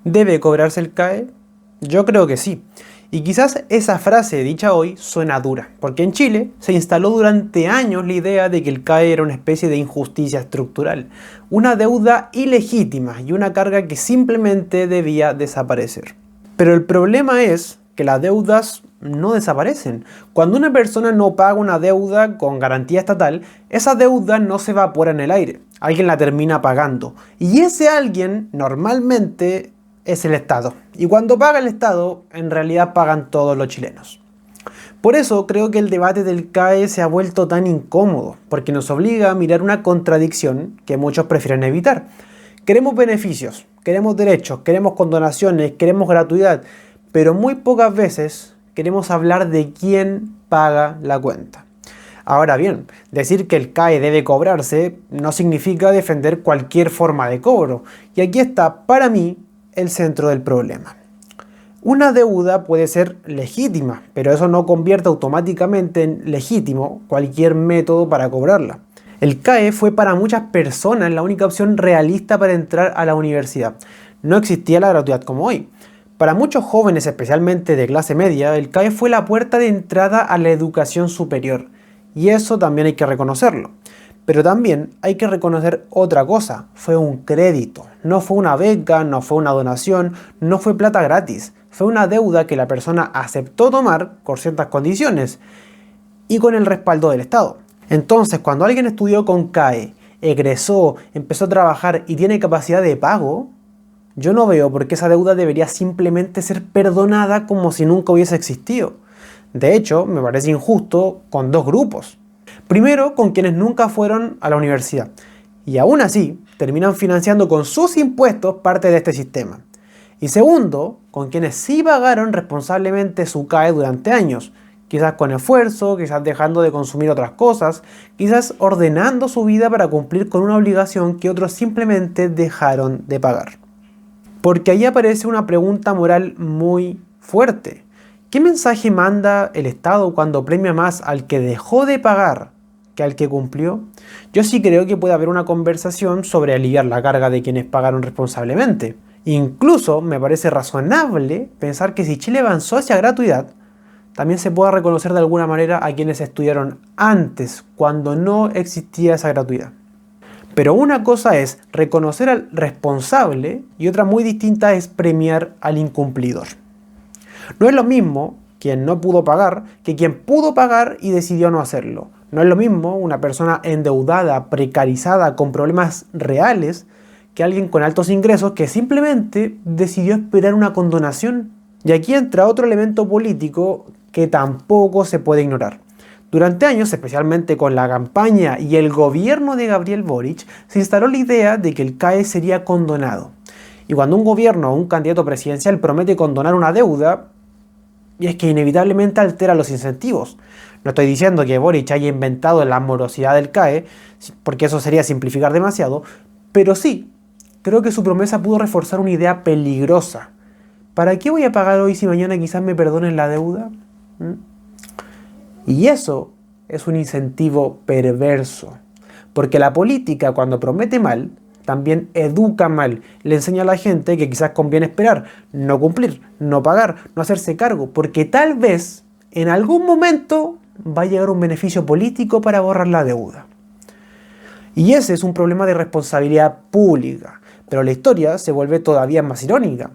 ¿Debe cobrarse el CAE? Yo creo que sí. Y quizás esa frase dicha hoy suena dura, porque en Chile se instaló durante años la idea de que el CAE era una especie de injusticia estructural, una deuda ilegítima y una carga que simplemente debía desaparecer. Pero el problema es que las deudas no desaparecen. Cuando una persona no paga una deuda con garantía estatal, esa deuda no se evapora en el aire. Alguien la termina pagando. Y ese alguien normalmente es el Estado. Y cuando paga el Estado, en realidad pagan todos los chilenos. Por eso creo que el debate del CAE se ha vuelto tan incómodo, porque nos obliga a mirar una contradicción que muchos prefieren evitar. Queremos beneficios, queremos derechos, queremos condonaciones, queremos gratuidad, pero muy pocas veces queremos hablar de quién paga la cuenta. Ahora bien, decir que el CAE debe cobrarse no significa defender cualquier forma de cobro, y aquí está, para mí, el centro del problema. Una deuda puede ser legítima, pero eso no convierte automáticamente en legítimo cualquier método para cobrarla. El CAE fue para muchas personas la única opción realista para entrar a la universidad. No existía la gratuidad como hoy. Para muchos jóvenes, especialmente de clase media, el CAE fue la puerta de entrada a la educación superior. Y eso también hay que reconocerlo. Pero también hay que reconocer otra cosa, fue un crédito, no fue una beca, no fue una donación, no fue plata gratis, fue una deuda que la persona aceptó tomar con ciertas condiciones y con el respaldo del Estado. Entonces, cuando alguien estudió con CAE, egresó, empezó a trabajar y tiene capacidad de pago, yo no veo por qué esa deuda debería simplemente ser perdonada como si nunca hubiese existido. De hecho, me parece injusto con dos grupos. Primero, con quienes nunca fueron a la universidad, y aún así terminan financiando con sus impuestos parte de este sistema. Y segundo, con quienes sí pagaron responsablemente su CAE durante años, quizás con esfuerzo, quizás dejando de consumir otras cosas, quizás ordenando su vida para cumplir con una obligación que otros simplemente dejaron de pagar. Porque ahí aparece una pregunta moral muy fuerte. ¿Qué mensaje manda el Estado cuando premia más al que dejó de pagar que al que cumplió? Yo sí creo que puede haber una conversación sobre aliviar la carga de quienes pagaron responsablemente. Incluso me parece razonable pensar que si Chile avanzó hacia gratuidad, también se pueda reconocer de alguna manera a quienes estudiaron antes, cuando no existía esa gratuidad. Pero una cosa es reconocer al responsable y otra muy distinta es premiar al incumplidor. No es lo mismo quien no pudo pagar que quien pudo pagar y decidió no hacerlo. No es lo mismo una persona endeudada, precarizada, con problemas reales, que alguien con altos ingresos que simplemente decidió esperar una condonación. Y aquí entra otro elemento político que tampoco se puede ignorar. Durante años, especialmente con la campaña y el gobierno de Gabriel Boric, se instaló la idea de que el CAE sería condonado. Y cuando un gobierno o un candidato presidencial promete condonar una deuda, y es que inevitablemente altera los incentivos. No estoy diciendo que Boric haya inventado la morosidad del CAE, porque eso sería simplificar demasiado, pero sí, creo que su promesa pudo reforzar una idea peligrosa. ¿Para qué voy a pagar hoy si mañana quizás me perdonen la deuda? Y eso es un incentivo perverso, porque la política cuando promete mal, también educa mal, le enseña a la gente que quizás conviene esperar, no cumplir, no pagar, no hacerse cargo, porque tal vez en algún momento va a llegar un beneficio político para borrar la deuda. Y ese es un problema de responsabilidad pública, pero la historia se vuelve todavía más irónica,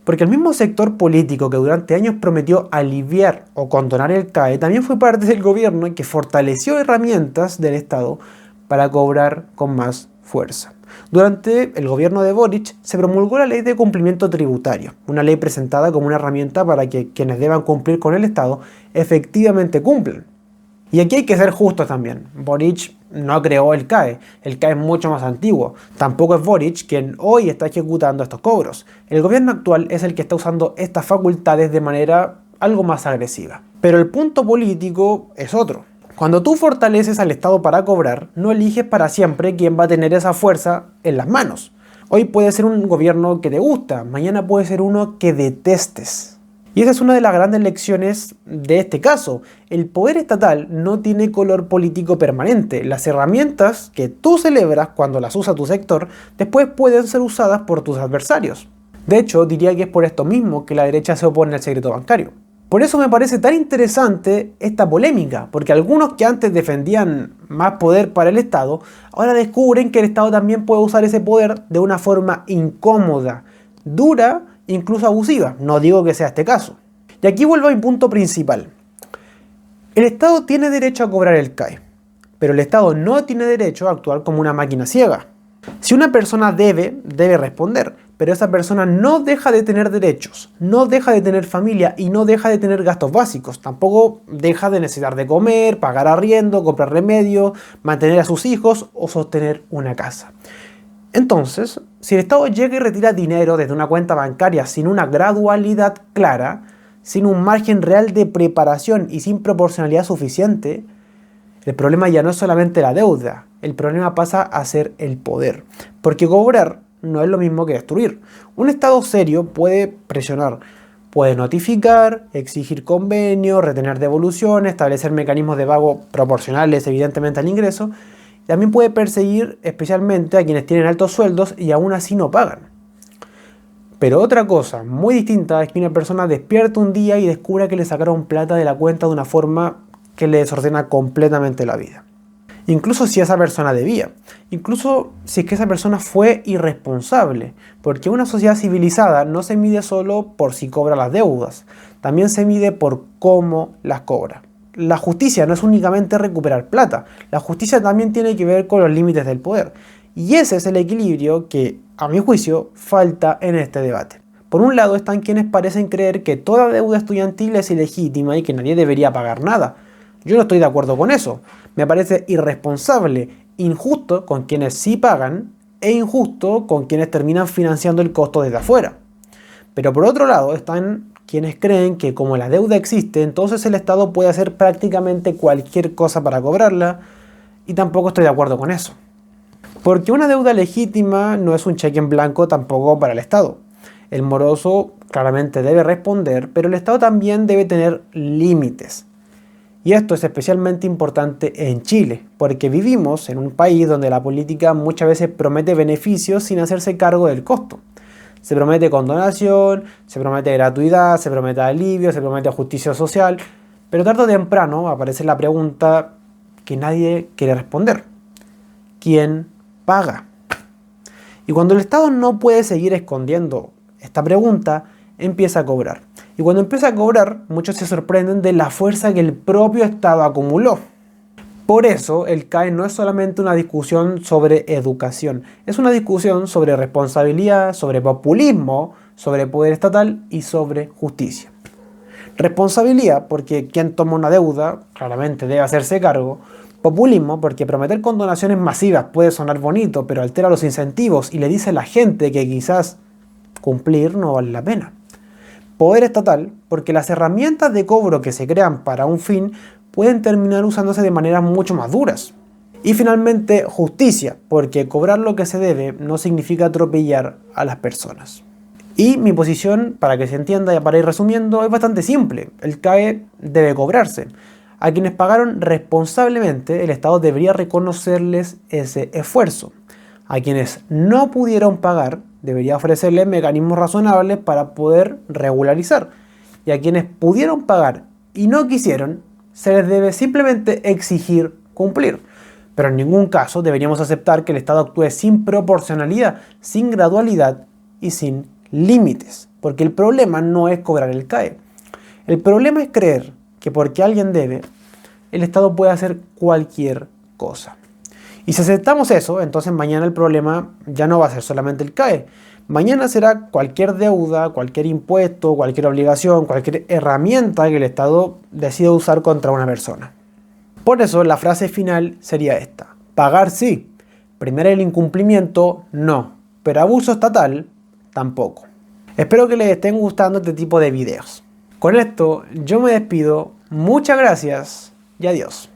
porque el mismo sector político que durante años prometió aliviar o condonar el CAE también fue parte del gobierno que fortaleció herramientas del Estado para cobrar con más fuerza. Durante el gobierno de Boric se promulgó la ley de cumplimiento tributario, una ley presentada como una herramienta para que quienes deban cumplir con el Estado efectivamente cumplan. Y aquí hay que ser justos también. Boric no creó el CAE es mucho más antiguo. Tampoco es Boric quien hoy está ejecutando estos cobros. El gobierno actual es el que está usando estas facultades de manera algo más agresiva. Pero el punto político es otro. Cuando tú fortaleces al Estado para cobrar, no eliges para siempre quién va a tener esa fuerza en las manos. Hoy puede ser un gobierno que te gusta, mañana puede ser uno que detestes. Y esa es una de las grandes lecciones de este caso. El poder estatal no tiene color político permanente. Las herramientas que tú celebras cuando las usa tu sector, después pueden ser usadas por tus adversarios. De hecho, diría que es por esto mismo que la derecha se opone al secreto bancario. Por eso me parece tan interesante esta polémica, porque algunos que antes defendían más poder para el Estado, ahora descubren que el Estado también puede usar ese poder de una forma incómoda, dura, incluso abusiva. No digo que sea este caso. Y aquí vuelvo a mi punto principal. El Estado tiene derecho a cobrar el CAE, pero el Estado no tiene derecho a actuar como una máquina ciega. Si una persona debe responder, pero esa persona no deja de tener derechos, no deja de tener familia y no deja de tener gastos básicos. Tampoco deja de necesitar de comer, pagar arriendo, comprar remedios, mantener a sus hijos o sostener una casa. Entonces, si el Estado llega y retira dinero desde una cuenta bancaria sin una gradualidad clara, sin un margen real de preparación y sin proporcionalidad suficiente, el problema ya no es solamente la deuda, el problema pasa a ser el poder. Porque cobrar no es lo mismo que destruir. Un Estado serio puede presionar, puede notificar, exigir convenios, retener devoluciones, establecer mecanismos de pago proporcionales evidentemente al ingreso. También puede perseguir especialmente a quienes tienen altos sueldos y aún así no pagan. Pero otra cosa muy distinta es que una persona despierta un día y descubra que le sacaron plata de la cuenta de una forma que le desordena completamente la vida. Incluso si esa persona debía, incluso si es que esa persona fue irresponsable, porque una sociedad civilizada no se mide solo por si cobra las deudas, también se mide por cómo las cobra. La justicia no es únicamente recuperar plata, la justicia también tiene que ver con los límites del poder. Y ese es el equilibrio que, a mi juicio, falta en este debate. Por un lado están quienes parecen creer que toda deuda estudiantil es ilegítima y que nadie debería pagar nada. Yo no estoy de acuerdo con eso. Me parece irresponsable, injusto con quienes sí pagan e injusto con quienes terminan financiando el costo desde afuera. Pero por otro lado están quienes creen que como la deuda existe, entonces el Estado puede hacer prácticamente cualquier cosa para cobrarla, y tampoco estoy de acuerdo con eso. Porque una deuda legítima no es un cheque en blanco tampoco para el Estado. El moroso claramente debe responder, pero el Estado también debe tener límites. Y esto es especialmente importante en Chile, porque vivimos en un país donde la política muchas veces promete beneficios sin hacerse cargo del costo. Se promete condonación, se promete gratuidad, se promete alivio, se promete justicia social, pero tarde o temprano aparece la pregunta que nadie quiere responder. ¿Quién paga? Y cuando el Estado no puede seguir escondiendo esta pregunta, empieza a cobrar. Y cuando empieza a cobrar, muchos se sorprenden de la fuerza que el propio Estado acumuló. Por eso, el CAE no es solamente una discusión sobre educación, es una discusión sobre responsabilidad, sobre populismo, sobre poder estatal y sobre justicia. Responsabilidad, porque quien toma una deuda claramente debe hacerse cargo. Populismo, porque prometer condonaciones masivas puede sonar bonito, pero altera los incentivos y le dice a la gente que quizás cumplir no vale la pena. Poder estatal, porque las herramientas de cobro que se crean para un fin pueden terminar usándose de maneras mucho más duras. Y finalmente, justicia, porque cobrar lo que se debe no significa atropellar a las personas. Y mi posición, para que se entienda y para ir resumiendo, es bastante simple. El CAE debe cobrarse. A quienes pagaron responsablemente, el Estado debería reconocerles ese esfuerzo. A quienes no pudieron pagar, debería ofrecerles mecanismos razonables para poder regularizar. Y a quienes pudieron pagar y no quisieron, se les debe simplemente exigir cumplir. Pero en ningún caso deberíamos aceptar que el Estado actúe sin proporcionalidad, sin gradualidad y sin límites. Porque el problema no es cobrar el CAE. El problema es creer que porque alguien debe, el Estado puede hacer cualquier cosa. Y si aceptamos eso, entonces mañana el problema ya no va a ser solamente el CAE. Mañana será cualquier deuda, cualquier impuesto, cualquier obligación, cualquier herramienta que el Estado decida usar contra una persona. Por eso la frase final sería esta: pagar sí, premiar el incumplimiento no, pero abuso estatal tampoco. Espero que les estén gustando este tipo de videos. Con esto yo me despido, muchas gracias y adiós.